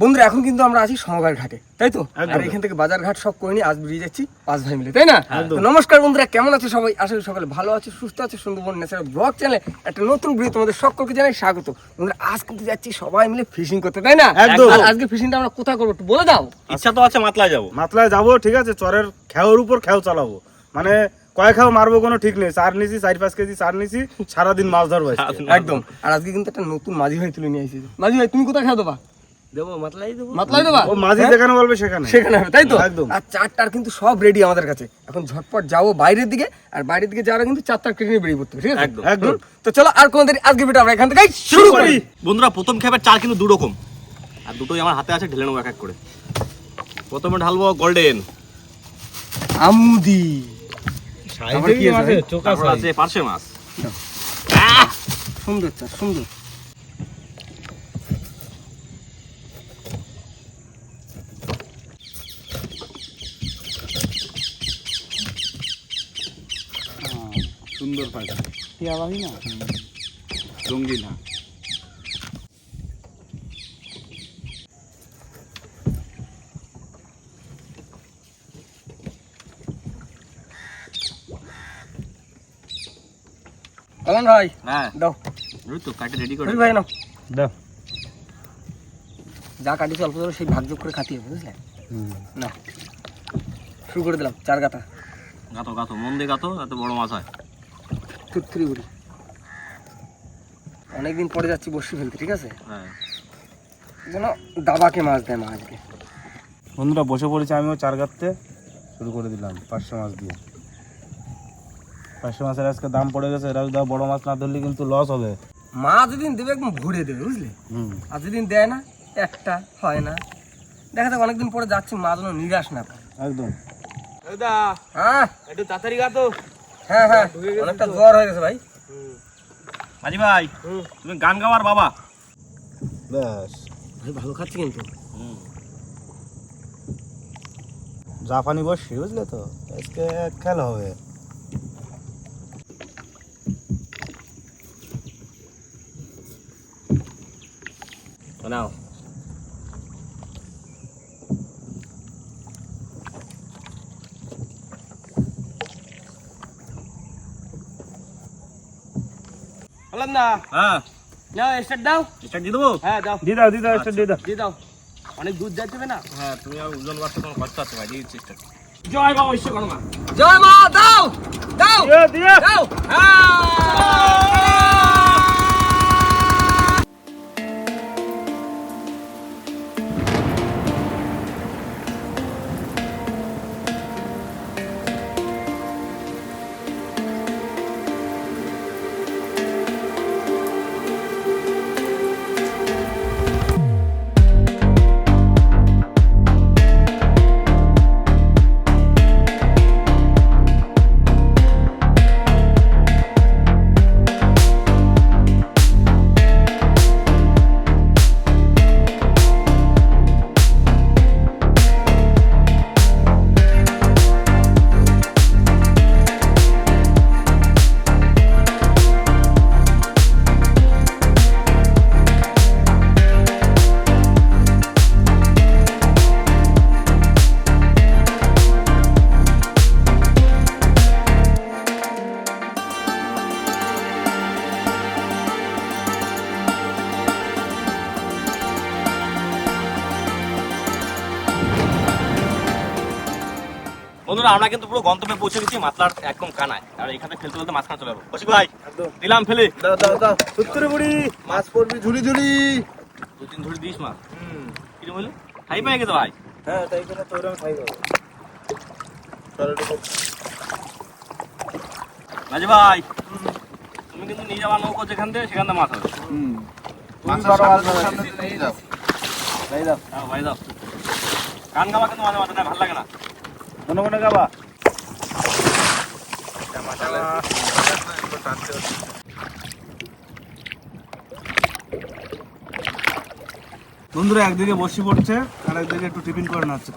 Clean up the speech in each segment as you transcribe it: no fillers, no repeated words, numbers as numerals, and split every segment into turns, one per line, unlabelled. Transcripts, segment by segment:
বন্ধুরা এখন কিন্তু আমরা আছি সমবায় ঘাটে, তাই তো? আর এখান থেকে বাজার ঘাট সব করে নিয়ে আজ বেরিয়ে যাচ্ছি 5 ভাই মিলে, তাই না? নমস্কার বন্ধুরা, কেমন আছে সবাই? আশা করি সকালে ভালো আছে, সুস্থ আছে। সুন্দরবন ন্যাচারাল ব্লগ চ্যানেলে একটা নতুন ভিডিও তোমাদের সকলকে জানাই স্বাগত। বন্ধুরা আজ কিন্তু যাচ্ছি সবাই মিলে ফিশিং করতে, তাই না? আর আজকে ফিশিংটা আমরা কোথায় করবো একটু বলে দাও।
ইচ্ছা তো আছে মাতলায় যাবো, ঠিক আছে? চরের খেওর উপর খেও চালাবো, মানে কয় খাও মারবো কোনো ঠিক নেই। 4-5 কেজি চার নিছি, সারাদিন মাছ ধরবো
একদম। আর আজকে কিন্তু একটা নতুন মাঝি ভাই তুলে নিয়ে এসেছি। মাঝি ভাই তুমি কোথায় খেয়ে দেবা? মাতলাই দেবা?
ও মাঝি যেখানে বলবে সেখানে
হবে, তাই তো? একদম। আর চারটার কিন্তু সব রেডি আমাদের কাছে। এখন ঝটপট যাবো বাইরের দিকে, আর বাইরের দিকে যাওয়ার কিন্তু 4টা কেটে নিয়ে বেরিয়ে পড়তে হবে, ঠিক আছে? একদম। তো চলো আর কোন দেরি, আজকে ভিডিও আমরা এখান থেকে শুরু করি।
বন্ধুরা প্রথম খেপের চার কিন্তু দু রকম, আর দুটোই আমার হাতে আছে, ঢেলে নেবো এক এক করে। প্রথমে ঢালবো গোল্ডেন
আমুদি,
পার্শে মাছ।
সুন্দর চার, সুন্দর।
সুন্দর পাটা
টিয়াবাহি না,
রঙিন।
কমন ভাই,
হ্যাঁ
দাও।
ওই তো কাটে রেডি করে
ভাই নাও,
দাও।
যা কাটিছে অল্প ধরে সেই ভাগযোগ করে খাতি হবে, বুঝলে? না, শুরু করে দিলাম। চার গাতা
গাতো মন দিয়ে গাতো, এত বড় মাছ হয়।
থুতরি বুড়ি, অনেকদিন পরে যাচ্ছি বসি ফেলতে, ঠিক আছে?
হ্যাঁ,
যেন দাবাকে মাছ দেয় মা আজকে।
বন্ধুরা বসে পড়েছি, আমিও চার গাঁততে শুরু করে দিলাম 500 মাছ দিয়ে। 500 মাছের আজকে দাম পড়ে গেছে। এরা যদি বড় মাছ না ধরলে কিন্তু লস হবে।
মা যেদিন দেবে একদম ভরে দেবে, বুঝলে? আর যেদিন দেয় না, একটা হয় না। দেখা যাক অনেকদিন পরে যাচ্ছি, মা যেন নিরাশ না পায়।
একদম।
হ্যাঁ
একটু তাড়াতাড়ি গাতো।
হ্যাঁ হ্যাঁ, অনেকটা জ্বর হয়ে গেছে ভাই।
মাঝি ভাই, তুমি গান গাওয়ার বাবা।
ব্যাস ভাই, ভালো খাচ্ছি কিন্তু।
জাপানি বসছি, বুঝলে তো? আজকে খেলা হবে।
নাও, বললাম না?
হ্যাঁ,
নাও স্টার্ট দাও।
স্টার্ট দিয়ে দেবো?
হ্যাঁ দাও,
দিয়ে দাও স্টার্ট দিয়ে দাও।
দিয়ে দাও। অনেক দূর যাচ্ছে না?
হ্যাঁ, তুমি আর ওজন বাড়তে তোমার কষ্ট আছে ভাই। দিয়ে স্টার্ট।
জয় বাবা বিশ্বকর্মা, জয় মা। দাও দাও
দিয়ে
দাও। হ্যাঁ,
বন্ধুরা আমরা কিন্তু পুরো গন্তব্যে পৌঁছে গেছি, মাতলার একদম কানায়। আর এখানে ফেলতে ফেলতে মাছ খানা চলে যাবো। বসি ভাই, দিলাম ফেলে।
দাও দাও দাও। সত্তর বুড়ি মাছ পড়বি ঝুড়ি ঝুড়ি।
2-3 ঝুড়ি দিস মাছ। কি বলি খাই পাই গেছে ভাই।
হ্যাঁ, তাই করে তোর আমি খাই পাবো।
মাঝি ভাই, তুমি কিন্তু নিয়ে যাওয়া নৌকো যেখান থেকে, সেখান থেকে মাছ হবে।
ভাই দাও।
হ্যাঁ ভাই দাও। গান গাওয়া কিন্তু মাঝে মাঝে না, ভালো লাগে না।
মনে মনে গাবা।
বন্ধুরা একদিকে বসি পড়ছে, আর একদিকে একটু টিফিন করে নাচ্ছে।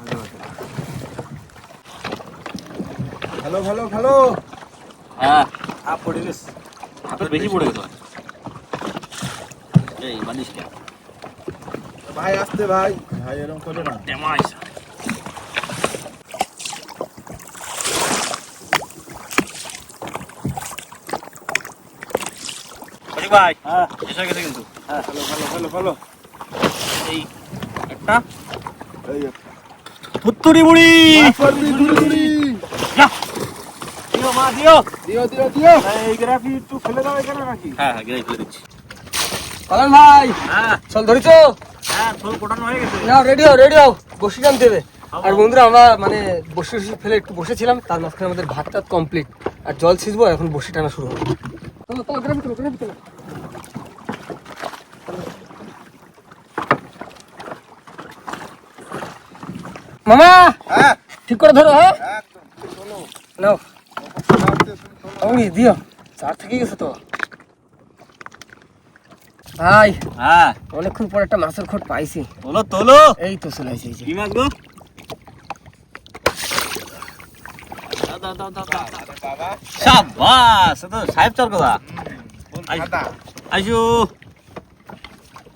Hello hello hello.
হ্যাঁ
পড়ে গেছে।
হাতে বেশি পড়ে গেছে এই বানিস কে
ভাই আসতে ভাই ভাই এরকম করে না
টেমাইস ভাই
হ্যাঁ
এসে গেছে কিন্তু
হ্যাঁ ভালো
এই একটা
এই
পুত্তুরি বুড়ি যা দিও মা দিও
দিও এই গ্রাফি একটু ফেলে দাও এখানে নাকি
হ্যাঁ হ্যাঁ গিয়ে ফেলে দিচ্ছি
পালান ভাই
হ্যাঁ
চল ধরেছো
হ্যাঁ থোল কোটানো হয়ে গেছে
না রেডি হও বসি টানতে হবে আর বন্ধুরা আমরা মানে বসে ফেলে একটু বসেছিলাম তার মাঝখানে আমাদের ভাত টাত কমপ্লিট আর জল ছিঁচবো এখন বসি টানা শুরু হবে মামা
হ্যাঁ
ঠিক করে ধরো হ্যাঁ নাও ওই দিও চার থেকে গেছে তো ভাই
হ্যাঁ
অনেকক্ষণ পর একটা মাছের খোট পাইছি
তোলো তোলো
এই তো চলে আসছে এই যে
কি মাছ গো দাও দাও দাও দাও
বাবা
শাবাশ তো সাহেব চল কথা
খাতা
আইসো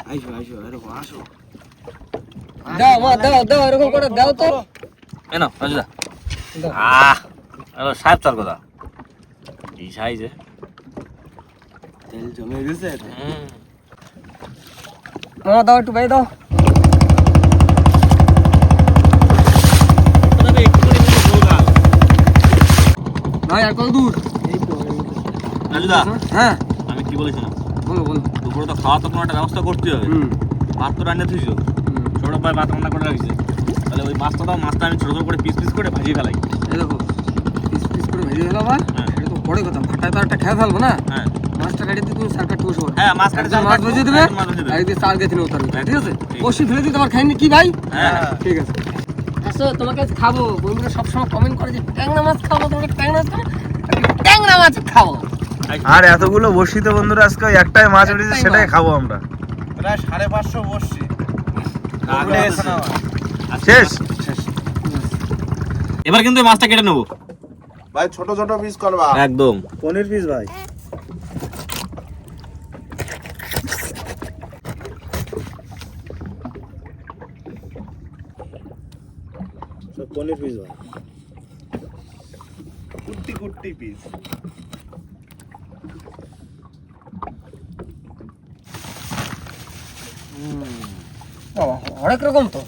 আইসো এরকম আসো
দাও মা দাও এরকম করে দাও তো
এনো রাজুদা
দাও।
আরে সাহেব চল কথা এই সাইজে
তেল জমে গেছে
মামা দাও একটু ভাই দাও ভাই আর কত দূর এই তো
রাজুদা
হ্যাঁ
আমি কি বলেছিলাম
বলো
দুপুরে তো খাওয়া তো কোনো একটা ব্যবস্থা করতে হবে ভাত তো রান্না থুইছো ছোট ভাই ভাত রান্না করে রাখিছে তাহলে ওই মাছটা দাও মাছটা আমি ছোট ছোট করে পিস পিস করে ভাজিয়ে ফেলাই
এই দেখো পিস করে ভেজে ফেলো আবার
হ্যাঁ।
এটা তো পরে কথা ভাটায় তো একটা খেয়ে ফেলবো না
হ্যাঁ
মাছটা কাটিয়ে দিয়ে তুমি সারকাট বসে
হ্যাঁ মাছ কাটে
মাছ ভেজে দেবে
মাছ ভেজে দেবে
আর এদিকে চাল গেছে উতারবে ঠিক আছে
ঠিক।
বসি ফেলে দিতে আবার খাইনি কি ভাই
হ্যাঁ
ঠিক আছে আসো তোমাকে আজ খাবো বন্ধুরা সবসময় কমেন্ট করে যে ট্যাংরা মাছ খাবো তোমাকে ট্যাংরা মাছ খাবো ট্যাংরা মাছ খাবো
আর এতগুলো বসিতে বন্ধুরা আজকে একটাই মাছ উঠেছে সেটাই খাবো আমরা প্রায় 550 বসছি শেষ
এবার কিন্তু এই মাছটা কেটে নেবো
ভাই ছোট ছোট পিস করবা
একদম
পনির পিস ভাই পনির পিস ভাই কুট্টি কুট্টি পিস
বাবা, অনেক রকম তো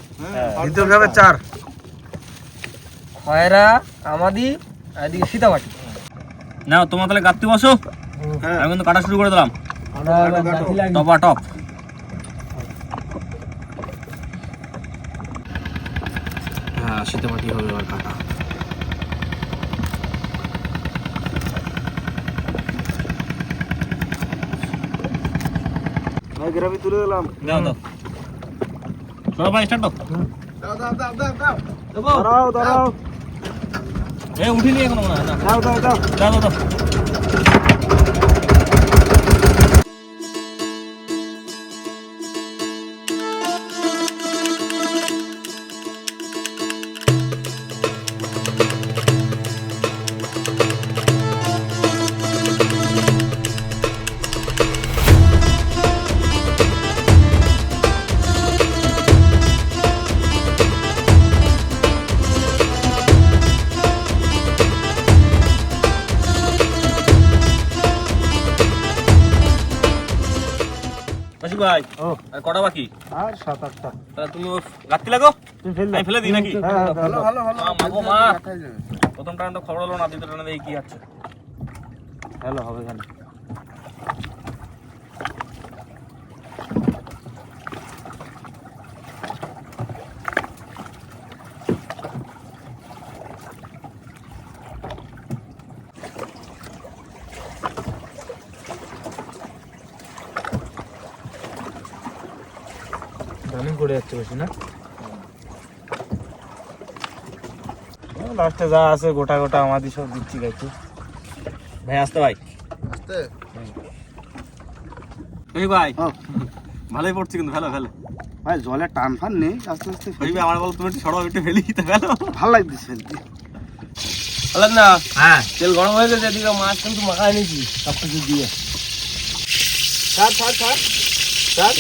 দ্বিতীয় খাবে 4
খয়রা আমাদি আর এদিকে সীতামাটি
নাও তোমরা তাহলে কাটতে বসো
হ্যাঁ
আমি কিন্তু কাটা শুরু করে দিলাম
আমরা
টপা টপ হ্যাঁ সীতামাটি হবে এবার কাটা
ভাই গ্রাভি তুলে দিলাম
দাও দাও চলো ভাই স্টার্ট দাও
দাও দাও দাও দাও দাও
দাঁড়াও
এ উঠিনি এখনো মনে হয় না
দাও
দাও দাও দাও মাসি ভাই আর কটা বাকি
আর 7-8টা
তাহলে তুমি গাঁততে লাগো
তুমি ফেল
আমি ফেলে দিই নাকি
ভালো ভালো
মা মাগো মা প্রথম টাইম তো খবর হলো না দ্বিতীয় টাইমে কি আছে
হ্যালো হবে এখানে রানিং করে যাচ্ছে বেশি না লাস্টে যা আছে গোটা গোটা আমাদের সব দিচ্ছি গাইছে
ভাই আসতে ভাই
আস্তে
এই ভাই
হ্যাঁ।
ভালোই পড়ছে কিন্তু ফেলো ফেলো
ভাই জলে টান ফান নেই আস্তে আস্তে
ওই ভাই আমার বল তুমি একটু সরো একটু ফেলি তো ফেলো
ভালো লাগতেছে ফেলতে
বলেন না
হ্যাঁ
তেল গরম হয়ে গেছে এদিকে মাছ কিন্তু মাখায় নিয়েছি সব কিছু দিয়ে
ছাড় ছাড় ছাড় ছাড়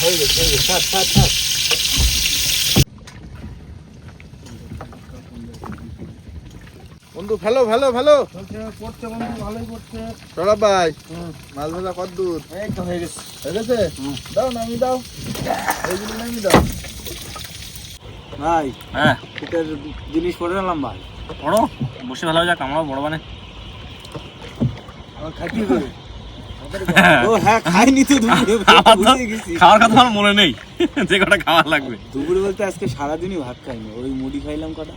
হয়ে গেছে ছাড় ছাড় ছাড়
বন্ধু ফেলো ফেলো ফেলো
করছে বন্ধু, ভালোই করছে।
সরব ভাই মাছ ভাজা কত দূর
এই তো হয়ে গেছে।
হয়ে গেছে দাও নামি দাও এইগুলো নামি দাও ভাই
হ্যাঁ
এটার জিনিস পরে নিলাম ভাই
বড় বসে ভালো যাক, আমরাও বড় মানে
আমার খাইতে হবে ও হ্যাঁ খাইনি তো ভুলে গেছি
খাওয়ার কথা আমার মনে নেই, যে কটা খাওয়ার লাগবে।
দুপুরে বলতে আজকে সারাদিনই ভাত খাইনি, ওই মুড়ি খাইলাম কটা।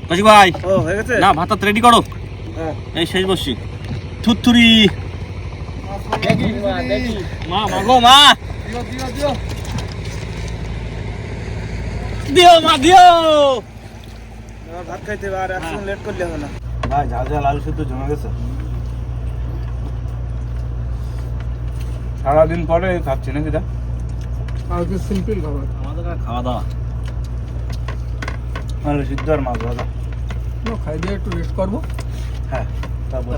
কৌশিক ভাই
ও হয়ে গেছে
না, ভাতটা রেডি করো।
হ্যাঁ
এই শেষ বসছি। থুতথুরি
দেখি মা, দেখি।
মা, মা গো মা,
দিও, দিও, দিও।
দিও মা দিও।
আমার ভাত খাইতে হবে, আর এখন লেট করলে হবে না ভাই। ঝাল ঝাল আলু সেদ্ধ জমে গেছে, সারাদিন পরে খাচ্ছি নাকি দা।
আজকে সিম্পল খাবার।
আমাদের আর খাওয়া দাওয়া
আলু সিদ্ধ আর মাছ ভাজা।
খাই দিয়ে একটু রেস্ট করবো।
হ্যাঁ তারপরে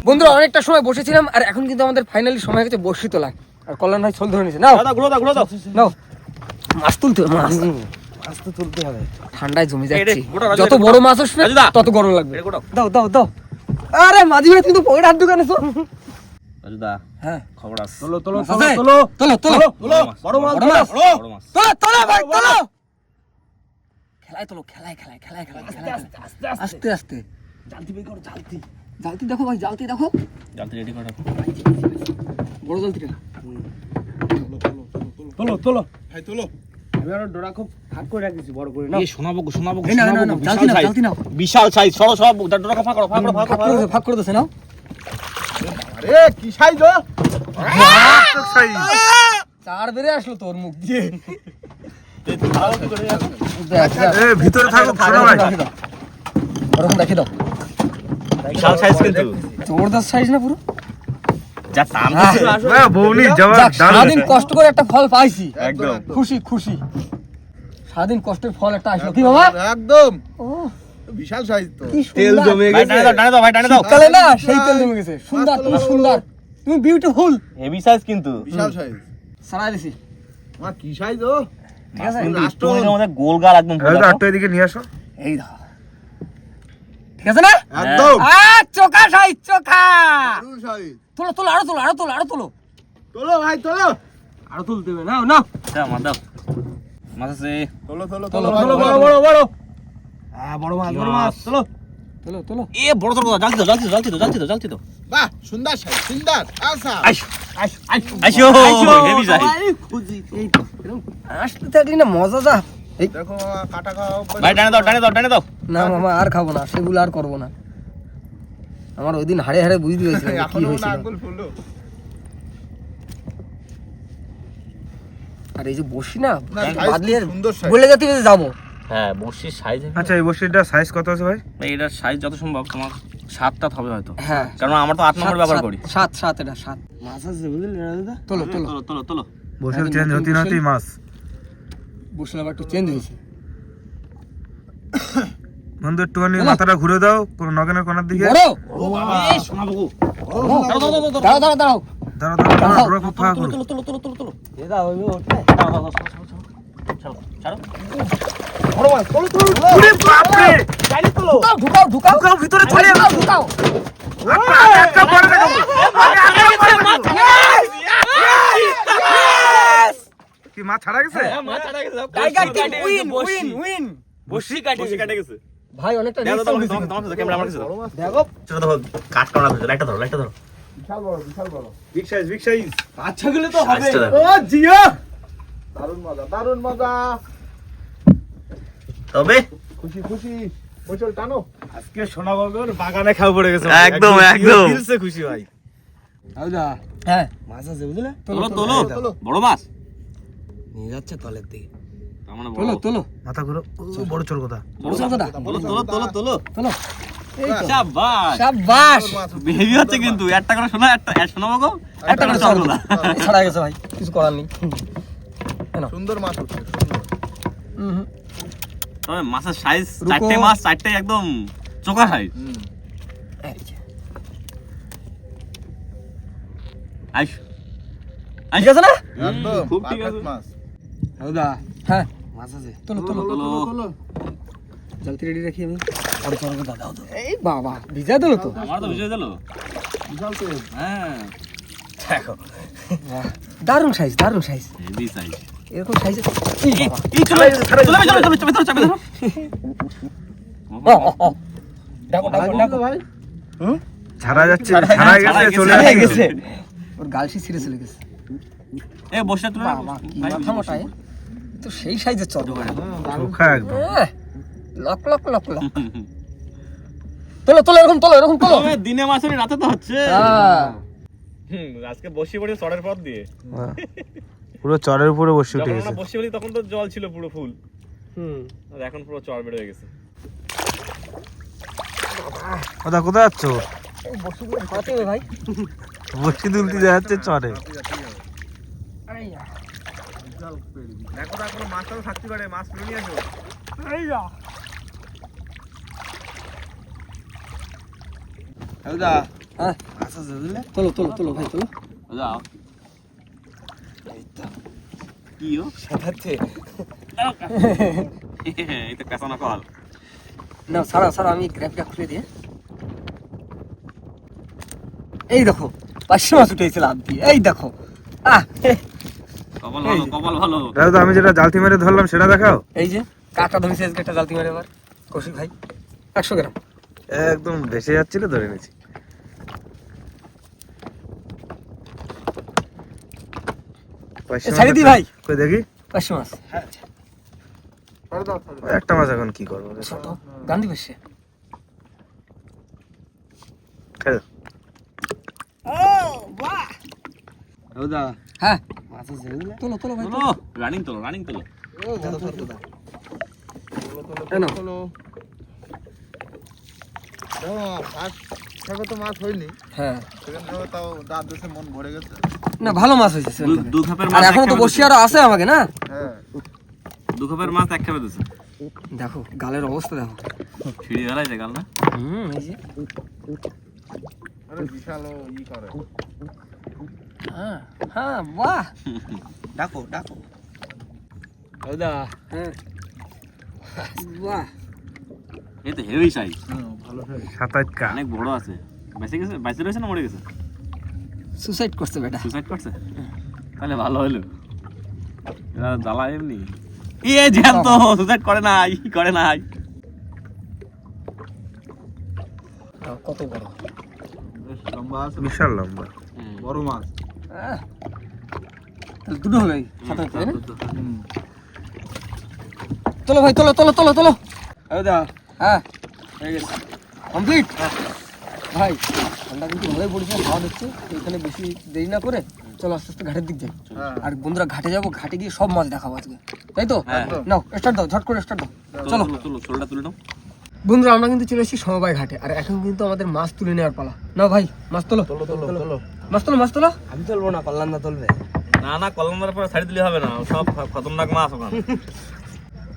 বন্ধুরা অনেকটা সময় বসেছিলাম, আর এখন কিন্তু আমাদের ফাইনালি সময় হয়েছে বসি তোলা। আর কল্যাণ ভাই ছোল ধরে নিয়েছে। নাও
দাদা ঘুরো দাও, ঘুরো দাও।
নাও, মাছ তুলতে হবে, মাছ
মাছ তো তুলতে হবে।
ঠান্ডায় জমে
এই রে,
যাচ্ছে।
গোটা রাজু,
যত
এটা
বড় মাছ আসবে
রাজুদা।
তত গরম লাগবে।
এটা গোটাও।
দাও দাও দাও। আরে মাঝি ভাই তুমি তো পকেট হাত দোকানে তো।
রাজুদা
হ্যাঁ
খবর আছে।
তোলো তোলো
মাছ
তোলো
আছে?
তোলো
তোলো তোলো
তোলো
বড় মাছ,
বড় মাছ।
বড় মাছ।
তোলো তোলো ভাই তোলো। খেলায় তোলো, খেলায় খেলায় খেলায় খেলায় আস্তে আস্তে। জালতি বের করো, জালতি। জালতি দেখো ভাই, জালতি দেখো।
জালতি রেডি করো।
বড় জালতিটা।
তোলো তোলো
ভাই তোলো
আমি আর ডোরা খুব ভাগ করে রাখিছি বড় করে।
এই শোনাবো গো, শোনাবো গো,
এই নাও,
শোনাবো
নাও,
গো,
নাও,
বিশাল
জালতি নাও,
size।
জালতি নাও।
বিশাল সাইজ, সরো সব ডোরা ফাঁক করো, ফাঁক করো, ফাঁক করো, ফাঁক করো।
ভাগ করে দাও, ভাগ করে দাও নাও।
আরে কি সাইজ ও
চার বেড়ে আসলো তোর মুখ দিয়ে।
ভিতরে থাকো ছোট ভাই।
ওরকম রেখে দাও।
বিশাল সাইজ কিন্তু।
জবরদস্ত সাইজ না পুরো।
যা টান
হ্যাঁ।
দিছে।
বৌনি
যাক, সারাদিন কষ্ট করে একটা ফল পাইছি।
একদম।
খুশি খুশি। সারাদিন কষ্টের ফল একটা আসলো। কি বাবা?
একদম
ও
বিশাল সাইজ তো
কি সুন্দর।
ভাই টানে দাও, টানে দাও, ভাই টানে দাও।
শীতকালে না সেই তেল জমে গেছে। সুন্দর, তুমি সুন্দর, তুমি বিউটিফুল।
হেভি সাইজ কিন্তু।
বিশাল সাইজ
সারাই দিছি।
মা কি সাইজ ও
ঠিক আছে?
লাস্ট
তোমাদের মধ্যে গোল গাল একদম ভরে দাও।
আটটা এদিকে নিয়ে আসো।
এই দাও। ঠিক আছে না?
একদম
চোখা সাইজ, চোখা।
দারুণ সাইজ
তোলো তোলো, আরো তোলো, আরো তোলো, আরো তোলো।
তোলো ভাই তোলো
আরো তুলতে হবে। নাও নাও।
দাও মাছ দাও। মাছ আছে।
তোলো তোলো
তোলো,
ভাই,
তোলো,
তোলো।
বড় বড় বড়।
বড় মাছ বড় মাছ চলো।
তোলো তোলো।
এ বড় তোর কথা, জ্বালতি দাও, জ্বালতি দাও, জ্বালতি দাও, জ্বালতি দাও, জ্বালতি দাও।
বাহ সুন্দর সাইজ সুন্দর আচ্ছা
আইসো, আইসো, হেভি সাইজ।
এই তো, এরকম আসতে থাকলি না মজা যা। এই
দেখো মামা কাটা খাওয়া অভ্যাস।
ভাই টানে দাও, টানে দাও, টানে দাও।
না মামা আর খাবো না, সেগুলো আর করবো না। আমার ওই দিন হাড়ে হাড়ে বুঝতে পেরেছি কি
এখনো না
হয়েছিল।
আঙ্গুল ফুলো
আর এই যে বসি না
না, size
বাদলি
খুব সুন্দর size।
বলে যেতে যেতে যাবো।
হ্যাঁ, বড়শির সাইজ।
আচ্ছা এই বসিটার সাইজ কত আছে ভাই?
ভাই এটার সাইজ যত সম্ভব তোমার 7টা হবে হয়তো।
হ্যাঁ
কারণ আমরা তো 8 নম্বর ব্যবহার করি।
সাত সাত এটা সাত।
মাছ আছে বুঝলি দাদা
তোলো তোলো।
তোলো, তোলো, তোলো।
বসির চেঞ্জ হতে না হতেই মাছ।
বসলে আবার একটু চেঞ্জ হয়েছে।
বন্ধু একটুখানি মাথাটা ঘুরে দাও কোন নগেনের কোনার দিকে।
বড়
ও বাবা, এই শোনাবো গো।
দাঁড়াও দাঁড়াও দাঁড়াও
দাঁড়াও দাঁড়াও দাঁড়াও
দাঁড়াও।
ডোরা খুব ফাঁকা করো।
তোলো, তোলো, তোলো, তোলো, তোলো।
এ দাও ওই ওঠে।
দাও, দাও, দাও, ছাড়ো, ছাড়ো, ছাড়ো, ছাড়ো।
বড় মাছ তোলো তোলো।
ওরে বাপ রে!
ঢুকাও ঢুকাও ঢুকাও।
ঢুকাও, ভিতরে চলে যাও।
ঢুকাও।
একটা পরে দেখাবো। কি মাছ ছাড়া গেছে?
Tiger team win win win.
বসি কাটে গেছে।
ভাই অনেকটা
দাও,
রিস্ক
দাও,
নিয়েছি।
তোমার কাছে ক্যামেরা আমার কাছে দাও।
দেখো
ছোট ধরো, কাট করা হয়েছে, লাইটটা ধরো, লাইটটা ধরো।
বিশাল বড় বিশাল বড়
বিগ সাইজ বিগ সাইজ।
আচ্ছা গেলে তো হবে।
সাইজটা দেখো।
ও জিয়া!
দারুণ মজা দারুণ মজা
তবে
খুশি খুশি বসল টানো
আজকে সোনাগর বাগানে খাও পড়ে গেছে।
একদম, একদম।
ফিলসে খুশি ভাই।
আউদা
হ্যাঁ
মাছ আছে বুঝলে
তোলো, তোলো। বড় মাছ।
নিয়ে যাচ্ছে তলের দিকে।
তার মানে বড়।
তোলো তোলো
মাথা ঘুরো। ও বড় চোর কথা।
বড় কথা
তোলো, তোলো, তোলো, তোলো।
তোলো। এই তো
শাবাশ।
শাবাশ।
বেবি হচ্ছে কিন্তু একটা করে শোনা, একটা শোনাবো গো, একটা করে চলবো না।
এই ছাড়া গেছে ভাই, কিছু করার নেই।
সুন্দর মাছ হচ্ছে সুন্দর
তবে মাছের সাইজ
রুকো।
চারটে মাছ চারটে একদম চোখা সাইজ।
এই যে।
আইস
ঠিক আছে না?
একদম
খুব ঠিক
perfect
আছে।
মাছ।
হৌদা হ্যাঁ মাছ আছে তোলো তোলো
তোলো।
জলদি রেডি রাখি আমি আর চলো দাদা দাও এই বাবা ভিজা দিল তো
আমার তো বিষয় দিল।
বিশাল তো।
হ্যাঁ
দেখো দারুণ সাইজ
হেভি সাইজ।
এরকম সাইজ এই বাবা
এই চলে চলে চাপে ধরো।
ও দেখো দেখো
ভাই
ছাড়া যাচ্ছে,
ছাড়া
ছাড়া
ছাড়া
গেছে, চলে
চলে
গেছে।
গেছে ওর গালসি ছিঁড়ে চলে গেছে
এ বসে তুলে
বাবা কি মাথা মোটায় তো সেই সাইজের চট
চোখা একদম।
লক লক লক লক তোলো তোলো এরকম তোলো
তবে দিনে মাছ হলে রাতে তো হচ্ছে।
হ্যাঁ
আজকে বসে পড়ে চড়ের পথ দিয়ে।
পুরো চরের উপরে বসে উঠে
যখন
গেছে।
আমরা বসে বলি তখন তো জল ছিল পুরো ফুল,
হুম
আর এখন পুরো চড় বেড়ে গেছে।
কোথা কোথায় যাচ্ছ?
এই বসিগুলো খাওয়াতে হবে ভাই
বসি তুলতে যাচ্ছে চরে।
আইয়া
দেখো না কোনো মাছ টাও থাকতে পারে, মাছ তুলে নিয়ে আসো।
আইয়া
হৌদা
হ্যাঁ
মাছ আছে বুঝলে?
তোলো ভাই তোলো
যাও কি ও
সাঁতারছে
এই তো কাঁচানো কল।
না সারা আমি গ্র্যাবটা খুলে দিয়ে এই দেখো 500 মাছ উঠেছিল হাত দিয়ে এই দেখো
কপাল ভালো।
দাদা আমি যেটা জালতি মেরে ধরলাম সেটা দেখাও।
এই যে কাটা ধরেছে আজকে একটা জালতি মারে এবার কৌশিক ভাই 100 গ্রাম
একদম ভেসে যাচ্ছিল, ধরে নিয়েছি।
ছাড়ি দি ভাই
কই দেখি
500 মাছ
ছাড়ে দাও ছাড়ে দাও।
একটা মাছ এখন কি করবো রে?
ছোট গান্ধী বসে
ছেড়ে দাও।
হৌদা
হ্যাঁ
মাছ আছে বুঝলে?
তোলো ভাই
তোলো রানিং তোলো।
ও ধরো ধরো দাও।
এই নাও।
তোলো। দেখো ফার্স্ট খেপে তো মাছ হয়নি,
হ্যাঁ
সেকেন্ড খেপে তাও দাঁত দেশে মন ভরে গেছে।
না ভালো মাছ হয়েছে
দু খাপের
আর
মাছ
এখনো তো বসি আরো আছে আমাকে না
হ্যাঁ
দু খাপের মাছ এক খাপে দিছে।
দেখো গালের অবস্থা দেখো
ছিড়ি ধরাইছে গাল না।
এই যে
আরে বিশাল ও ই করে।
হ্যাঁ বাহ
ডাকো ডাকো।
হৌদা হ্যাঁ বাহ
এই তো হেভি সাইজ,
ভালো সাইজ।
27 কা।
অনেক বড় আছে। বেঁচে রয়েছে না মরে গেছে?
সুসাইড করছে বেটা
সুসাইড করছে? তাহলে ভালো হলো। এরা জ্বালা এমনি। জ্যান্ত সুসাইড করে নাই।
কত বড়
বেশ লম্বা আছে,
বিশাল লম্বা।
বড় মাছ।
তাহলে দুটো হলো এই সাথে তাই না তোলো ভাই তোলো হৌদা হ্যাঁ হয়ে গেছে কমপ্লিট ভাই ঠান্ডা কিন্তু ভালোই পড়েছে খাওয়া দিচ্ছে তো এখানে বেশি দেরি না করে চলো আস্তে আস্তে ঘাটের দিক যাই
হ্যাঁ
আর বন্ধুরা ঘাটে যাবো ঘাটে গিয়ে সব মাছ দেখাবো আজকে তাই তো
হ্যাঁ।
নাও স্টার্ট দাও ঝট করে স্টার্ট দাও চলো
চলো শোলটা তুলে নাও।
বন্ধুরা আমরা কিন্তু চলে এসেছি সমবায় ঘাটে আর এখন কিন্তু আমাদের মাছ তুলে নেওয়ার পালা নাও ভাই মাছ তোলো মাছ তোলো
আমি তুলবো না, পাল্লান না তুলবে।
না কলমদার পরে ছাড়ি দিলে হবে না, সব খতরনাক মাছ ওখানে।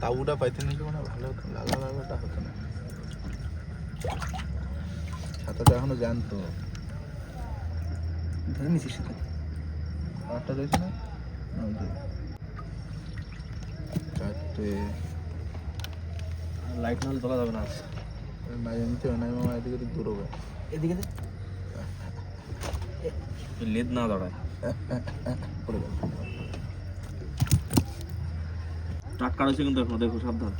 তাবুটা পাইতে নিতে মানে ভালো হতো, লাগাটা হতো না। ছাতাটা এখনো জানতো
ধরে নিছিস সেটা
আটটা রয়েছে না, ওই যে। চারটে
লাইট নাহলে তোলা যাবে না।
মাঝে নিতে হবে না, মামা এদিকে তো দূর হবে।
এদিকে দে
লেদ না দাঁড়ায়।
পড়ে যাবে।
টাটকা রয়েছে কিন্তু এখনো, দেখো সাবধান।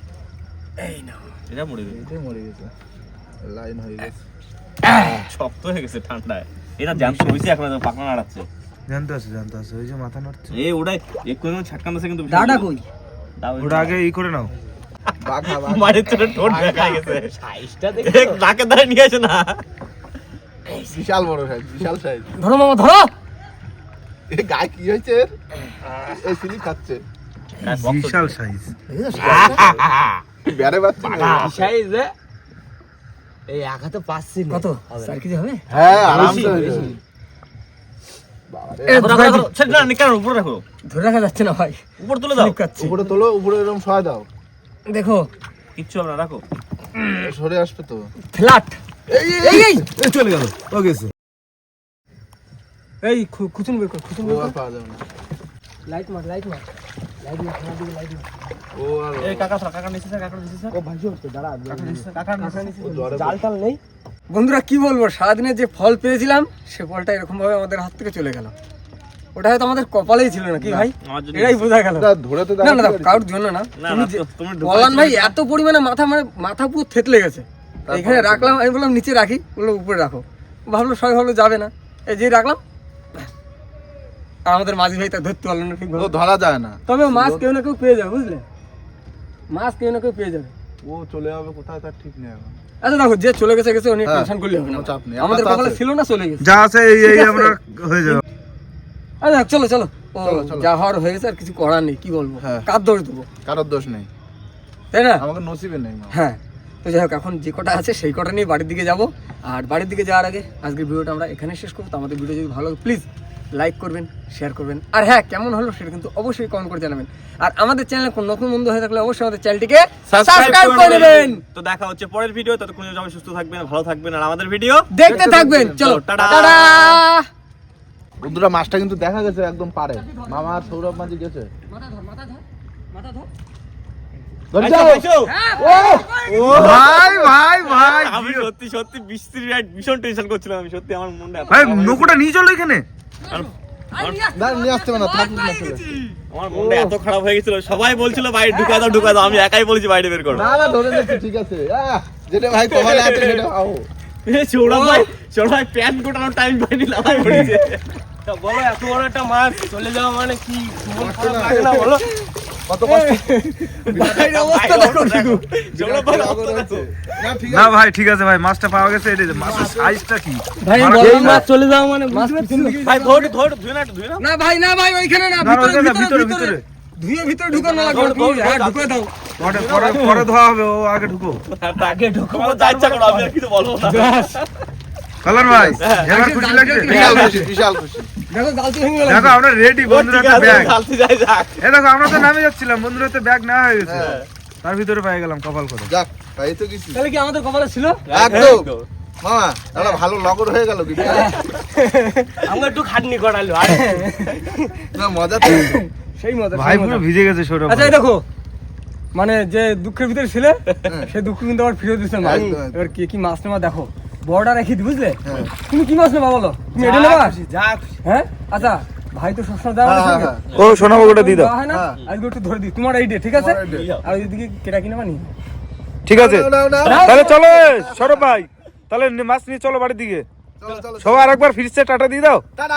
এই নাও
এটা মরে গেছে,
এটাই মরে গেছে, লাইন হয়ে গেছে।
শক্ত হয়ে গেছে ঠান্ডায়। এটা জ্যান্ত হয়েছে, এখন পাকনা নাড়াচ্ছে।
জানতে আছে, ওই যে মাথা নাড়ছে।
এই ওটাই এক্ষুনি ছাটকান দিচ্ছে কিন্তু
দাদা কই
ওটা আগে ই করে নাও।
বাঘা
মায়ের তোর ঠোঁট দেখা গেছে। সাইজটা দেখো, নাকে ধরে নিয়ে আসে না।
বিশাল বড় সাইজ, বিশাল সাইজ।
ধরো মামা ধরো
এ গায়ে কি হয়েছে এর? এই সিলি খাচ্ছে,
বিশাল সাইজ।
বেড়ে বাচ্চা।
সাইজ এই একা তো পাচ্ছি না।
কত 4 কেজি হবে
হ্যাঁ আরামসে হয়ে যাবে।
এ,
রাখো, রাখো, ছেড়ে না, নিকার উপরে রাখো,
ধরে রাখা যাচ্ছে না ভাই
উপর তুলে দাও।
স্লিপ কাটছে
উপরে তোলো, উপরে এরকম সহায় দাও।
দেখো
কিচ্ছু হবে না, রাখো।
সরে আসবে তো।
ফ্ল্যাট
এই
এই এই
এই চলে গেল, ও গেছে।
এই খুচুন বের কর, খুচুন বের
ও
কর।
আর পাওয়া যাবে না।
লাইট মার লাইট মার লাইট মার, খারাপ দিকে লাইট মার।
ও আর
এই কাকা স্যার, কাকা নিচে স্যার, কাকা নিচে স্যার,
ও ভাইজি হচ্ছে দাঁড়া,
কাকা নিচে স্যার, কাকা নিচে
ও জ্বরে
জাল টাল নেই। বন্ধুরা কি বলবো, সারাদিনে যে ফল পেয়েছিলাম সে ফলটা এরকম ভাবে আমাদের হাত থেকে চলে গেল। ওটা হয়তো আমাদের কপালেই ছিল না কি ভাই,
আমার জন্য
এটাই বোঝা গেল।
পড়ছে। ধরে তো
না না
দাঁড়াতে
কারোর জন্য না,
না,
তুমি
না,
যে-
তুমি
বললাম ভাই এত পরিমাণে মাথা পুরো থেতলে গেছে। এখানে রাখলাম, আমি বললাম নিচে রাখি, বললো উপরে রাখো। ভাবলো সবাই ভাবলো যাবে না, এই যে রাখলাম। আর আমাদের মাঝি ভাই তা ধরতে পারলো না ঠিক
ও ধরা যায় না।
তবে মাছ কেউ না কেউ পেয়ে যাবে, বুঝলে, মাছ কেউ না কেউ পেয়ে যাবে।
ও চলে যাবে কোথায় তার ঠিক নেই এখন।
আচ্ছা দেখো, যে চলে গেছে গেছে, উনি
হ্যাঁ,
টেনশন করলে হবে না,
কোনো চাপ নেই,
আমাদের
আমার তো
কপালে
আছে।
ছিল না, চলে গেছে।
যা আছে এই আমরা হয়ে যাবে।
আচ্ছা চলো চলো, ও
চলো, চলো।
যা হওয়ার হয়ে গেছে, আর কিছু করার নেই, কি বলবো,
হ্যাঁ।
কার দোষ দেবো,
কারোর দোষ নেই,
তাই না?
আমাকে নসিবে নেই মা।
হ্যাঁ, তো যাই হোক, এখন যে কটা আছে সেই কটা নিয়ে বাড়ির দিকে যাব। আর বাড়ির দিকে যাওয়ার আগে আজকের ভিডিওটা আমরা এখানে শেষ করবো। তো আমাদের ভিডিও যদি ভালো লাগে প্লিজ লাইক করবেন, শেয়ার করবেন, আর হ্যাঁ কেমন হলো সেটা কিন্তু অবশ্যই কমেন্ট করে জানাবেন। আর আমাদের চ্যানেলে কোনো নতুন বন্ধু হয়ে থাকলে অবশ্যই আমাদের চ্যানেলটিকে সাবস্ক্রাইব করে নেবেন।
তো দেখা হচ্ছে পরের ভিডিও, ততক্ষণ সবাই সুস্থ থাকবেন, ভালো থাকবেন, আর আমাদের ভিডিও
দেখতে থাকবেন। চলো
টাটা।
টাটা।
বন্ধুরা মাছটা কিন্তু দেখা গেছে একদম পারে। মামা আর সৌরভ মাঝি গেছে।
মাথা ধর, মাথা ধর, মাথা ধর।
ধরে
আইসো,
যাও।
আইসো।
ভাই ভাই ভাই
আমি সত্যি সত্যি বৃষ্টির রাত ভীষণ টেনশন করছিলাম, আমি সত্যি আমার মনটা এত
ভাই
খারাপ হয়ে
নৌকোটা নিয়ে চলো এখানে।
না নিয়ে আসতে হবে না, থাকুক না চলে।
আমার মনটা এত খারাপ হয়ে গেছিল, সবাই বলছিল বাইরে ঢুকা দাও, আমি একাই বলেছি বাইরে বের করো।
না না ধরে নিচ্ছি, ঠিক আছে। যেটা ভাই কপালে আছে সেটা খাও।
সৌরভ ভাই প্যান্ট গোটানোর টাইম পাইনি, লাভাই পড়েছে।
তা বলো, এত বড় একটা মাছ চলে যাওয়া মানে কি মন
কষ্ট
খারাপ
না।
লাগে না বলো?
কত কষ্ট।
ভাইয়ের অবস্থা দেখো শুধু।
সৌরভ ভাই অবস্থা দেখো।
না ঠিক
না
আছে।
ভাই ঠিক আছে ভাই, মাছটা পাওয়া গেছে। এই যে মাছের সাইজটা কি
ভাই
মারা
বড়
গেছে।
মাছ চলে যাওয়া মানে মাছ পিছন দিকে
ভাই ধর ধুয়ে না, একটু ধুয়ে না।
না ভাই, না ভাই, ওইখানে না,
না,
ভিতরে
ওইখানে
ভিতরে
ভিতরে,
ভিতরে ধুয়ে ভিতরে ঢুকানো লাগবে,
ধর, ধর,
হ্যাঁ
ধর,
ঢুকে দাও।
পরে পরে পরে ধোয়া হবে, ও আগে ঢুকো।
আগে ঢুকো,
তোমার যা ইচ্ছা করো, আমি আর কিছু বলবো না।
কালার ভাই এবার খুশি লাগছে।
বিশাল খুশি, বিশাল খুশি।
দেখো গালতি ভেঙে গেল।
দেখো আমরা রেডি, বন্ধুরা
ঠিক
একটা
আছে,
ব্যাগ।
কালকে যাই যাক।
এ দেখো আমরা তো নামে যাচ্ছিলাম, বন্ধুরা তো ব্যাগ নেওয়া হয়ে গেছে,
হ্যাঁ।
তার ভিতরে পেয়ে গেলাম কপাল করে।
যাক, তাই তো কিছু।
তাহলে কি আমাদের কপালে ছিল?
একদম। মামা, একটা ভালো লগর হয়ে গেল কিন্তু।
আমরা একটু খাটনি করালো,
না মজা তো।
সেই মজা,
ভাই
সেই
পুরো
মজা।
ভিজে গেছে সৌরভ
আচ্ছা
ভাই।
এই দেখো, মানে যে দুঃখের ভিতরে ছিলে সেই দুঃখ কিন্তু আবার ফিরে দিচ্ছে মাছ।
একদম, একদম।
এবার কি কি মাছ নেবা দেখো, বড়টা রেখে দি, বুঝলে?
হ্যাঁ।
তুমি কি মাছ নেবা বলো, তুমি এটা নেবা? হ্যাঁ আচ্ছা, ভাই তো সবসময় দেওয়া
হ্যাঁ,
হয়
হ্যাঁ,
ও সোনা বগুটা দিয়ে দাও।
হয় না,
হ্যাঁ।
আজকে একটু ধরে দিই তোমার এইটা, ঠিক আছে?
তোমার এইটা।
আর ওইদিকে কেটা কিনে বানি।
ঠিক আছে
নাও, নাও, নাও।
তাহলে চলো সৌরভ ভাই, তাহলে মাছ নিয়ে চলো বাড়ির দিকে।
চলো, চলো।
সবাই আরেকবার ফিরছে টাটা দিয়ে দাও।
টাটা।